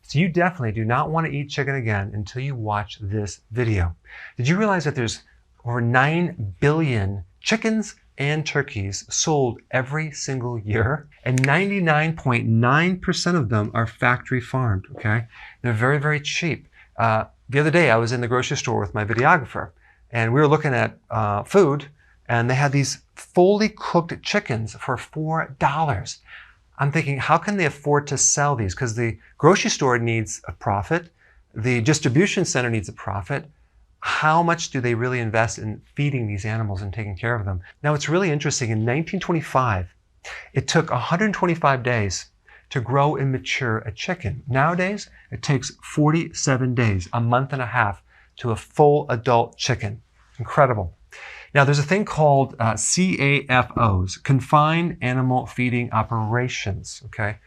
So you definitely do not want to eat chicken again until you watch this video. Did you realize that there's over 9 billion chickens and turkeys sold every single year? And 99.9% of them are factory farmed, okay? They're very, very cheap. The other day I was in the grocery store with my videographer and we were looking at food, and they had these fully cooked chickens for $4. I'm thinking, how can they afford to sell these? Because the grocery store needs a profit. The distribution center needs a profit. How much do they really invest in feeding these animals and taking care of them? Now, it's really interesting. In 1925, it took 125 days to grow and mature a chicken. Nowadays, it takes 47 days, a month and a half, to a full adult chicken. Incredible. Now, there's a thing called CAFOs, Confined Animal Feeding Operations, okay?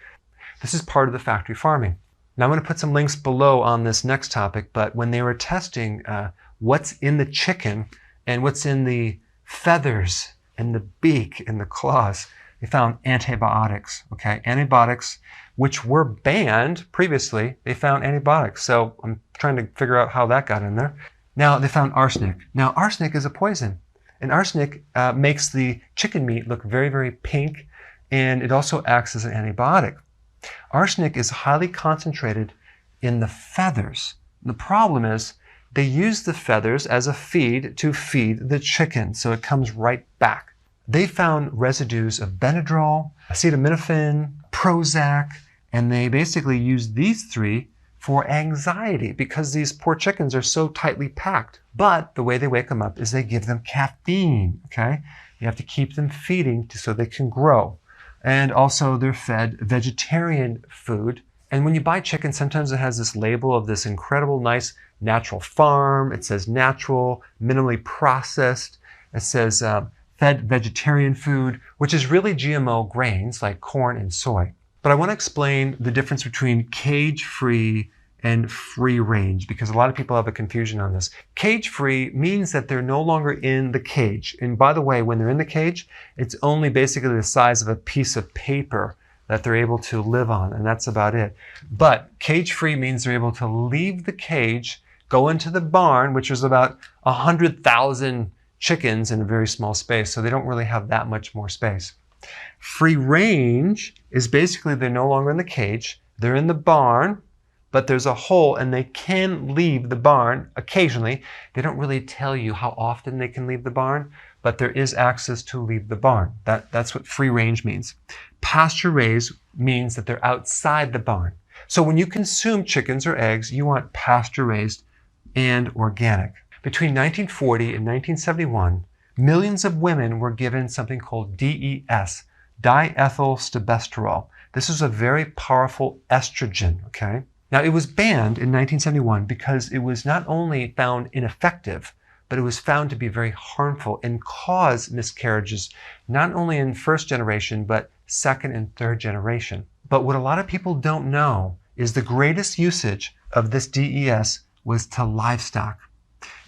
This is part of the factory farming. Now, I'm going to put some links below on this next topic, but when they were testing what's in the chicken and what's in the feathers and the beak and the claws, they found antibiotics, okay? Antibiotics, which were banned previously, they found antibiotics. So I'm trying to figure out how that got in there. Now, they found arsenic. Now, arsenic is a poison. And arsenic makes the chicken meat look very, very pink, and it also acts as an antibiotic. Arsenic is highly concentrated in the feathers. The problem is they use the feathers as a feed to feed the chicken, so it comes right back. They found residues of Benadryl, acetaminophen, Prozac, and they basically used these three for anxiety because these poor chickens are so tightly packed. But the way they wake them up is they give them caffeine, okay? You have to keep them feeding so they can grow. And also they're fed vegetarian food. And when you buy chicken, sometimes it has this label of this incredible, nice natural farm. It says natural, minimally processed. It says fed vegetarian food, which is really GMO grains like corn and soy. But I want to explain the difference between cage-free and free range because a lot of people have a confusion on this. Cage-free means that they're no longer in the cage. And by the way, when they're in the cage, it's only basically the size of a piece of paper that they're able to live on, and that's about it. But cage-free means they're able to leave the cage, go into the barn, which is about 100,000 chickens in a very small space, so they don't really have that much more space. Free range is basically they're no longer in the cage, they're in the barn, but there's a hole and they can leave the barn occasionally. They don't really tell you how often they can leave the barn, but there is access to leave the barn. That's what free range means. Pasture raised means that they're outside the barn. So when you consume chickens or eggs, you want pasture raised and organic. Between 1940 and 1971, millions of women were given something called DES, diethylstilbestrol. This is a very powerful estrogen, okay? Now, it was banned in 1971 because it was not only found ineffective, but it was found to be very harmful and cause miscarriages, not only in first generation, but second and third generation. But what a lot of people don't know is the greatest usage of this DES was to livestock.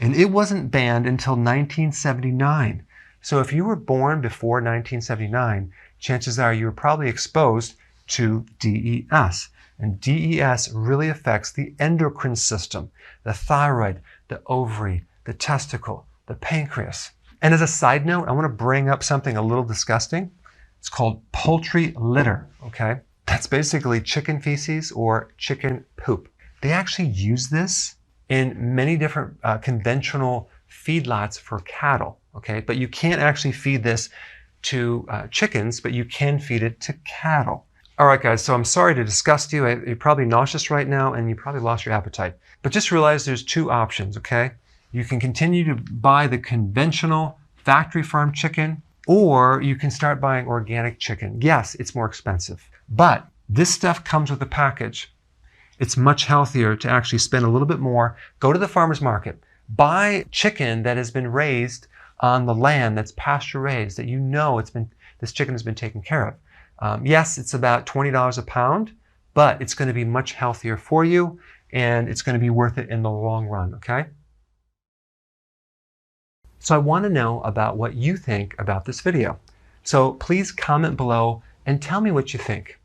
And it wasn't banned until 1979. So if you were born before 1979, chances are you were probably exposed to DES. And DES really affects the endocrine system, the thyroid, the ovary, the testicle, the pancreas. And as a side note, I want to bring up something a little disgusting. It's called poultry litter, okay? That's basically chicken feces or chicken poop. They actually use this in many different conventional feedlots for cattle, okay? But you can't actually feed this to chickens, but you can feed it to cattle. All right, guys, so I'm sorry to disgust you. You're probably nauseous right now, and you probably lost your appetite. But just realize there's two options, okay? You can continue to buy the conventional factory farm chicken, or you can start buying organic chicken. Yes, it's more expensive, but this stuff comes with a package. It's much healthier to actually spend a little bit more. Go to the farmer's market. Buy chicken that has been raised on the land that's pasture raised, that you know this chicken has been taken care of. Yes, it's about $20 a pound, but it's going to be much healthier for you, and it's going to be worth it in the long run, okay? So I want to know about what you think about this video. So please comment below and tell me what you think.